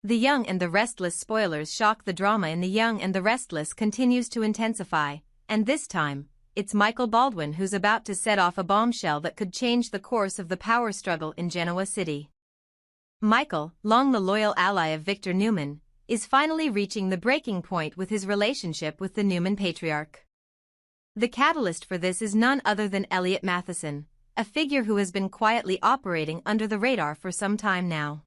The Young and the Restless spoilers shock. The drama in The Young and the Restless continues to intensify, and this time, it's Michael Baldwin who's about to set off a bombshell that could change the course of the power struggle in Genoa City. Michael, long the loyal ally of Victor Newman, is finally reaching the breaking point with his relationship with the Newman patriarch. The catalyst for this is none other than Elliot Matheson, a figure who has been quietly operating under the radar for some time now.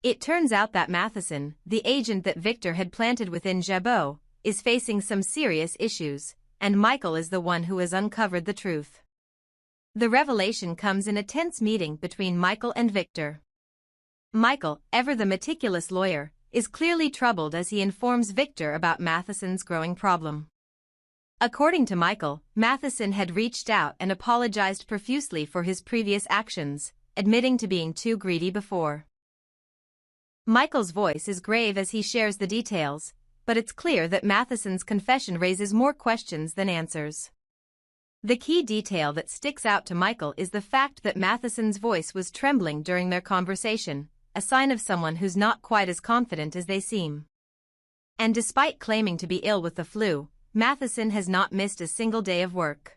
It turns out that Matheson, the agent that Victor had planted within Jabot, is facing some serious issues, and Michael is the one who has uncovered the truth. The revelation comes in a tense meeting between Michael and Victor. Michael, ever the meticulous lawyer, is clearly troubled as he informs Victor about Matheson's growing problem. According to Michael, Matheson had reached out and apologized profusely for his previous actions, admitting to being too greedy before. Michael's voice is grave as he shares the details, but it's clear that Matheson's confession raises more questions than answers. The key detail that sticks out to Michael is the fact that Matheson's voice was trembling during their conversation, a sign of someone who's not quite as confident as they seem. And despite claiming to be ill with the flu, Matheson has not missed a single day of work.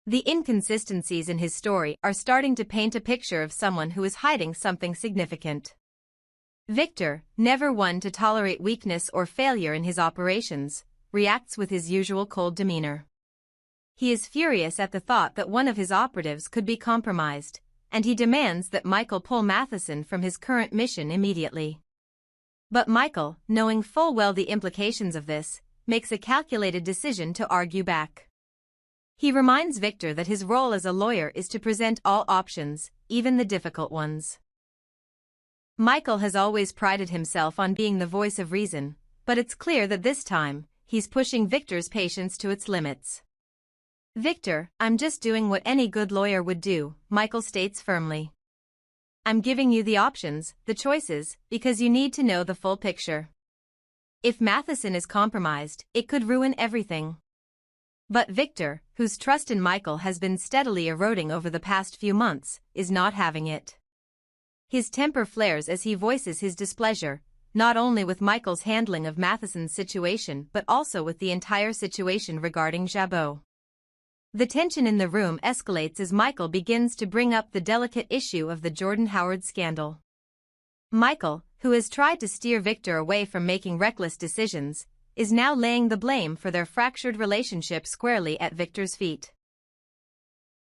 The inconsistencies in his story are starting to paint a picture of someone who is hiding something significant. Victor, never one to tolerate weakness or failure in his operations, reacts with his usual cold demeanor. He is furious at the thought that one of his operatives could be compromised, and he demands that Michael pull Matheson from his current mission immediately. But Michael, knowing full well the implications of this, makes a calculated decision to argue back. He reminds Victor that his role as a lawyer is to present all options, even the difficult ones. Michael has always prided himself on being the voice of reason, but it's clear that this time, he's pushing Victor's patience to its limits. "Victor, I'm just doing what any good lawyer would do," Michael states firmly. "I'm giving you the options, the choices, because you need to know the full picture. If Matheson is compromised, it could ruin everything." But Victor, whose trust in Michael has been steadily eroding over the past few months, is not having it. His temper flares as he voices his displeasure, not only with Michael's handling of Matheson's situation but also with the entire situation regarding Jabot. The tension in the room escalates as Michael begins to bring up the delicate issue of the Jordan Howard scandal. Michael, who has tried to steer Victor away from making reckless decisions, is now laying the blame for their fractured relationship squarely at Victor's feet.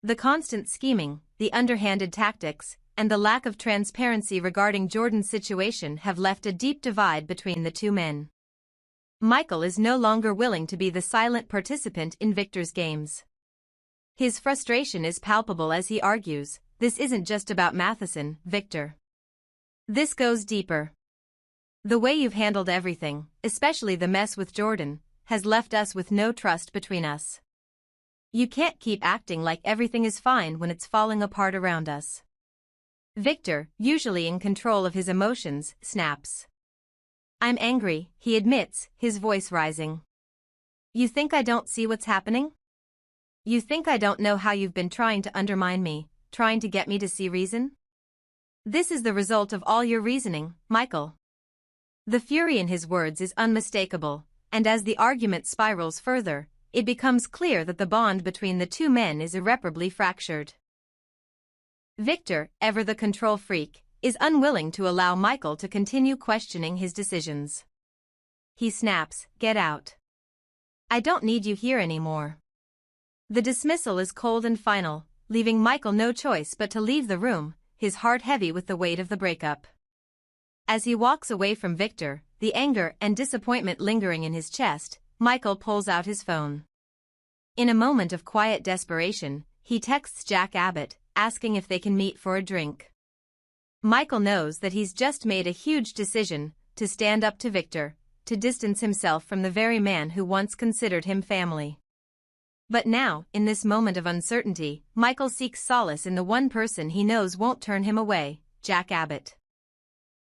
The constant scheming, the underhanded tactics, and the lack of transparency regarding Jordan's situation have left a deep divide between the two men. Michael is no longer willing to be the silent participant in Victor's games. His frustration is palpable as he argues, "This isn't just about Matheson, Victor. This goes deeper. The way you've handled everything, especially the mess with Jordan, has left us with no trust between us. You can't keep acting like everything is fine when it's falling apart around us." Victor, usually in control of his emotions, snaps. "I'm angry," he admits, his voice rising. "You think I don't see what's happening? You think I don't know how you've been trying to undermine me, trying to get me to see reason? This is the result of all your reasoning, Michael." The fury in his words is unmistakable, and as the argument spirals further, it becomes clear that the bond between the two men is irreparably fractured. Victor, ever the control freak, is unwilling to allow Michael to continue questioning his decisions. He snaps, "Get out. I don't need you here anymore." The dismissal is cold and final, leaving Michael no choice but to leave the room, his heart heavy with the weight of the breakup. As he walks away from Victor, the anger and disappointment lingering in his chest, Michael pulls out his phone. In a moment of quiet desperation, he texts Jack Abbott, asking if they can meet for a drink. Michael knows that he's just made a huge decision, to stand up to Victor, to distance himself from the very man who once considered him family. But now, in this moment of uncertainty, Michael seeks solace in the one person he knows won't turn him away, Jack Abbott.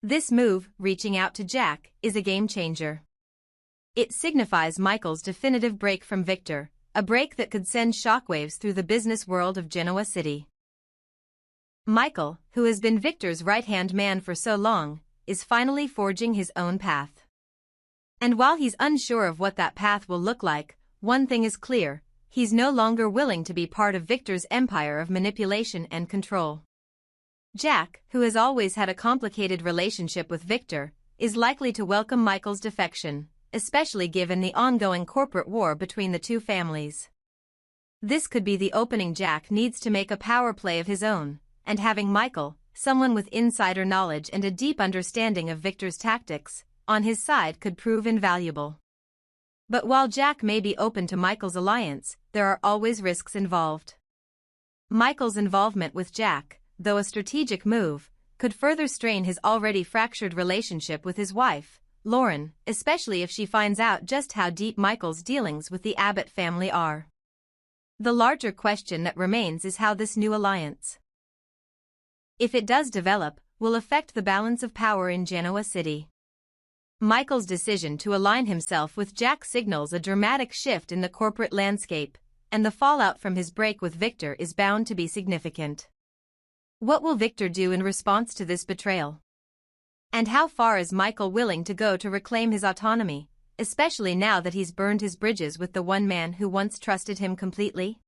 This move, reaching out to Jack, is a game changer. It signifies Michael's definitive break from Victor, a break that could send shockwaves through the business world of Genoa City. Michael, who has been Victor's right-hand man for so long, is finally forging his own path. And while he's unsure of what that path will look like, one thing is clear: he's no longer willing to be part of Victor's empire of manipulation and control. Jack, who has always had a complicated relationship with Victor, is likely to welcome Michael's defection, especially given the ongoing corporate war between the two families. This could be the opening Jack needs to make a power play of his own, and having Michael, someone with insider knowledge and a deep understanding of Victor's tactics, on his side could prove invaluable. But while Jack may be open to Michael's alliance, there are always risks involved. Michael's involvement with Jack, though a strategic move, could further strain his already fractured relationship with his wife, Lauren, especially if she finds out just how deep Michael's dealings with the Abbott family are. The larger question that remains is how this new alliance, if it does develop, will affect the balance of power in Genoa City. Michael's decision to align himself with Jack signals a dramatic shift in the corporate landscape, and the fallout from his break with Victor is bound to be significant. What will Victor do in response to this betrayal? And how far is Michael willing to go to reclaim his autonomy, especially now that he's burned his bridges with the one man who once trusted him completely?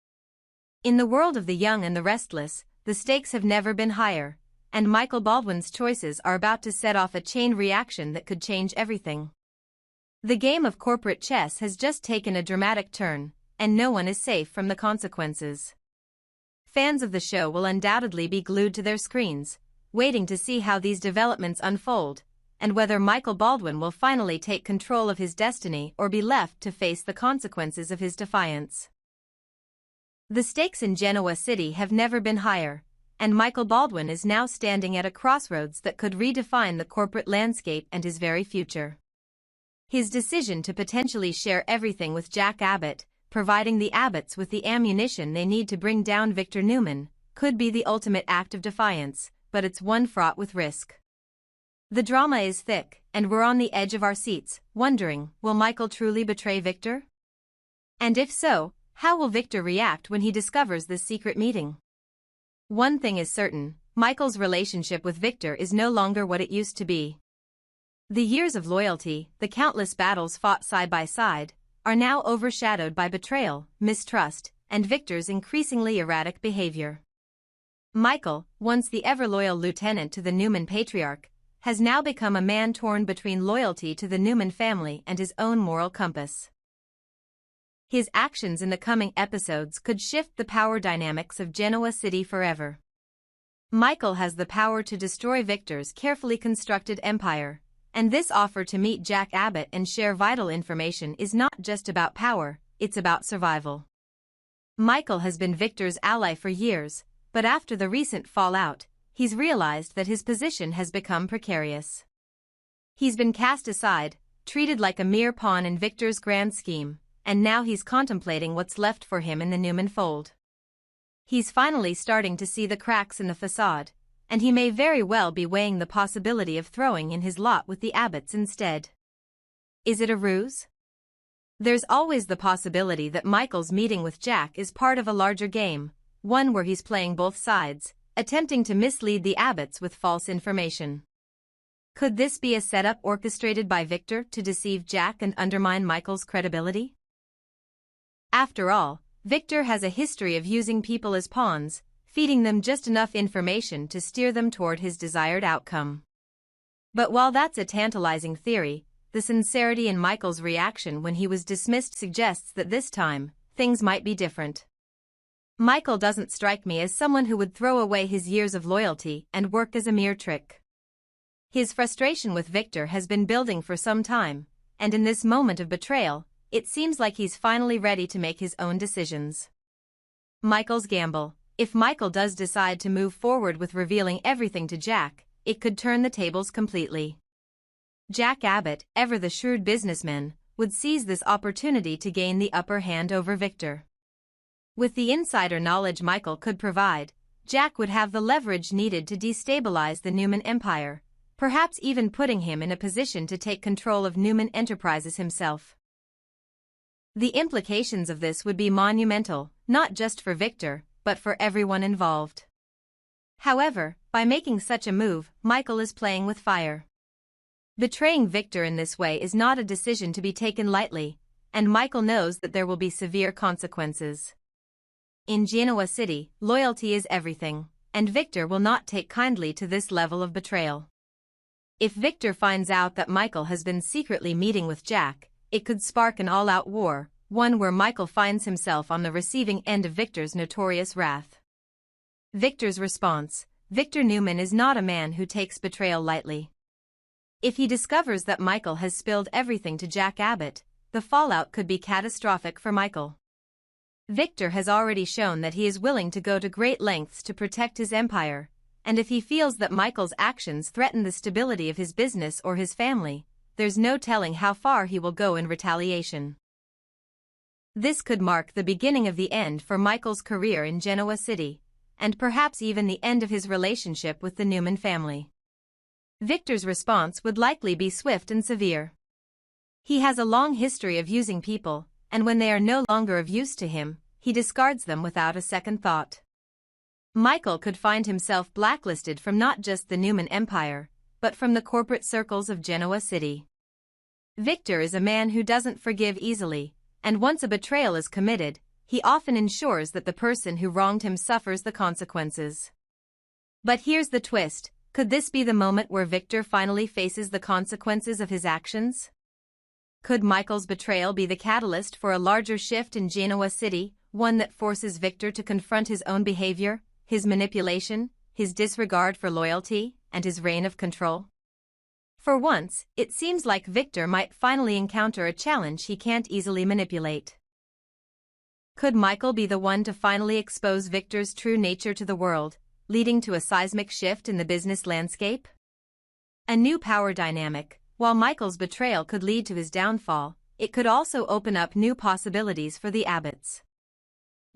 In the world of the young and the restless, the stakes have never been higher, and Michael Baldwin's choices are about to set off a chain reaction that could change everything. The game of corporate chess has just taken a dramatic turn, and no one is safe from the consequences. Fans of the show will undoubtedly be glued to their screens, waiting to see how these developments unfold, and whether Michael Baldwin will finally take control of his destiny or be left to face the consequences of his defiance. The stakes in Genoa City have never been higher, and Michael Baldwin is now standing at a crossroads that could redefine the corporate landscape and his very future. His decision to potentially share everything with Jack Abbott, providing the Abbotts with the ammunition they need to bring down Victor Newman, could be the ultimate act of defiance, but it's one fraught with risk. The drama is thick, and we're on the edge of our seats, wondering, will Michael truly betray Victor? And if so, how will Victor react when he discovers this secret meeting? One thing is certain: Michael's relationship with Victor is no longer what it used to be. The years of loyalty, the countless battles fought side by side, are now overshadowed by betrayal, mistrust, and Victor's increasingly erratic behavior. Michael, once the ever-loyal lieutenant to the Newman patriarch, has now become a man torn between loyalty to the Newman family and his own moral compass. His actions in the coming episodes could shift the power dynamics of Genoa City forever. Michael has the power to destroy Victor's carefully constructed empire, and this offer to meet Jack Abbott and share vital information is not just about power, it's about survival. Michael has been Victor's ally for years, but after the recent fallout, he's realized that his position has become precarious. He's been cast aside, treated like a mere pawn in Victor's grand scheme, and now he's contemplating what's left for him in the Newman fold. He's finally starting to see the cracks in the facade, and he may very well be weighing the possibility of throwing in his lot with the Abbotts instead. Is it a ruse? There's always the possibility that Michael's meeting with Jack is part of a larger game, one where he's playing both sides, attempting to mislead the Abbotts with false information. Could this be a setup orchestrated by Victor to deceive Jack and undermine Michael's credibility? After all, Victor has a history of using people as pawns, feeding them just enough information to steer them toward his desired outcome. But while that's a tantalizing theory, the sincerity in Michael's reaction when he was dismissed suggests that this time, things might be different. Michael doesn't strike me as someone who would throw away his years of loyalty and work as a mere trick. His frustration with Victor has been building for some time, and in this moment of betrayal, it seems like he's finally ready to make his own decisions. Michael's gamble: if Michael does decide to move forward with revealing everything to Jack, it could turn the tables completely. Jack Abbott, ever the shrewd businessman, would seize this opportunity to gain the upper hand over Victor. With the insider knowledge Michael could provide, Jack would have the leverage needed to destabilize the Newman empire, perhaps even putting him in a position to take control of Newman Enterprises himself. The implications of this would be monumental, not just for Victor, but for everyone involved. However, by making such a move, Michael is playing with fire. Betraying Victor in this way is not a decision to be taken lightly, and Michael knows that there will be severe consequences. In Genoa City, loyalty is everything, and Victor will not take kindly to this level of betrayal. If Victor finds out that Michael has been secretly meeting with Jack, it could spark an all-out war, one where Michael finds himself on the receiving end of Victor's notorious wrath. Victor's response: Victor Newman is not a man who takes betrayal lightly. If he discovers that Michael has spilled everything to Jack Abbott, the fallout could be catastrophic for Michael. Victor has already shown that he is willing to go to great lengths to protect his empire, and if he feels that Michael's actions threaten the stability of his business or his family, there's no telling how far he will go in retaliation. This could mark the beginning of the end for Michael's career in Genoa City, and perhaps even the end of his relationship with the Newman family. Victor's response would likely be swift and severe. He has a long history of using people, and when they are no longer of use to him, he discards them without a second thought. Michael could find himself blacklisted from not just the Newman Empire, but from the corporate circles of Genoa City. Victor is a man who doesn't forgive easily, and once a betrayal is committed, he often ensures that the person who wronged him suffers the consequences. But here's the twist: could this be the moment where Victor finally faces the consequences of his actions? Could Michael's betrayal be the catalyst for a larger shift in Genoa City, one that forces Victor to confront his own behavior, his manipulation, his disregard for loyalty, and his reign of control? For once, it seems like Victor might finally encounter a challenge he can't easily manipulate. Could Michael be the one to finally expose Victor's true nature to the world, leading to a seismic shift in the business landscape? A new power dynamic. While Michael's betrayal could lead to his downfall, it could also open up new possibilities for the Abbotts.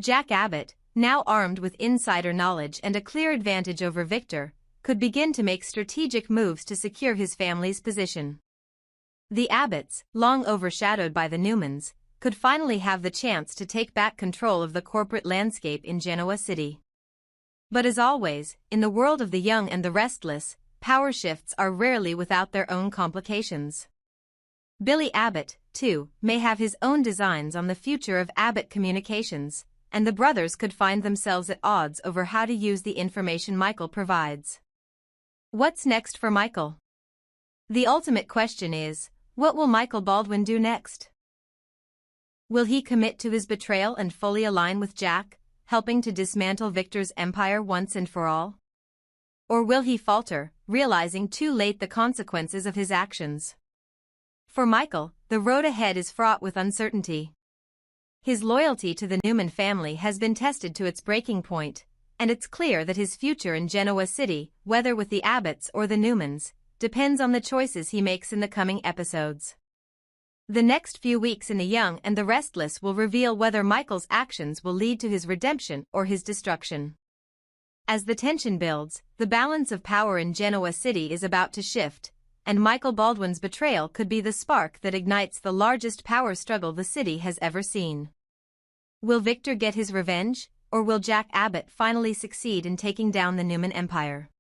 Jack Abbott, now armed with insider knowledge and a clear advantage over Victor, could begin to make strategic moves to secure his family's position. The Abbotts, long overshadowed by the Newmans, could finally have the chance to take back control of the corporate landscape in Genoa City. But as always, in the world of the young and the restless, power shifts are rarely without their own complications. Billy Abbott, too, may have his own designs on the future of Abbott Communications, and the brothers could find themselves at odds over how to use the information Michael provides. What's next for Michael? The ultimate question is, what will Michael Baldwin do next? Will he commit to his betrayal and fully align with Jack, helping to dismantle Victor's empire once and for all? Or will he falter, realizing too late the consequences of his actions? For Michael, the road ahead is fraught with uncertainty. His loyalty to the Newman family has been tested to its breaking point, and it's clear that his future in Genoa City, whether with the Abbotts or the Newmans, depends on the choices he makes in the coming episodes. The next few weeks in The Young and the Restless will reveal whether Michael's actions will lead to his redemption or his destruction. As the tension builds, the balance of power in Genoa City is about to shift, and Michael Baldwin's betrayal could be the spark that ignites the largest power struggle the city has ever seen. Will Victor get his revenge, or will Jack Abbott finally succeed in taking down the Newman Empire?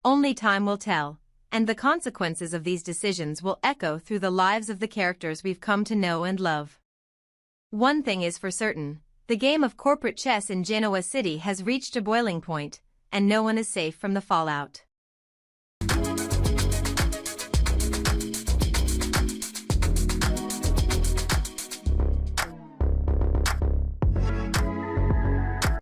Only time will tell, and the consequences of these decisions will echo through the lives of the characters we've come to know and love. One thing is for certain: the game of corporate chess in Genoa City has reached a boiling point, and no one is safe from the fallout.